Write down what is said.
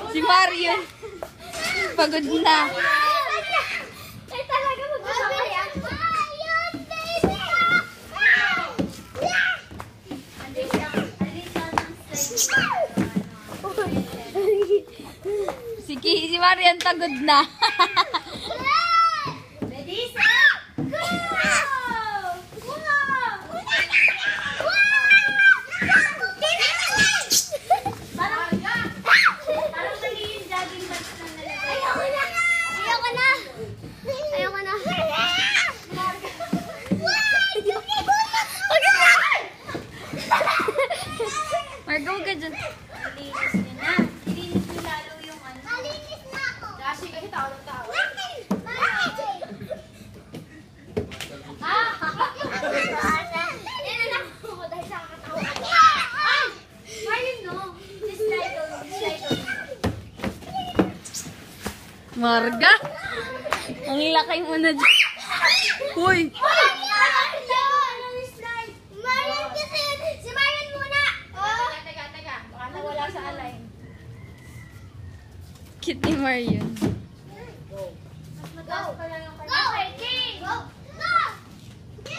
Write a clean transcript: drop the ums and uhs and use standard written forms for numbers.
Si Marion. Pagod na. Ay, talaga mag-usap yan. Si Marion pagod na. Ready, set, go! Parang mali yung jogging bags na nalagay. Ayoko na. Ayoko na. Margo ka dyan. Malinis nyo na. Ilinis nyo lalo yung ano. Malinis na ako. Kasi kasi tawag-tawag. Yan na ako dahil sa kakatawa. Ay! Marlon, no? Dislike on. Marga? Ang laki mo na dyan. Uy! Marion kasi! Si Marion muna! Teka. Baka nawala sa align. Cute ni Marion. Mas mataas pa lang yung kanya. Go, King! Go!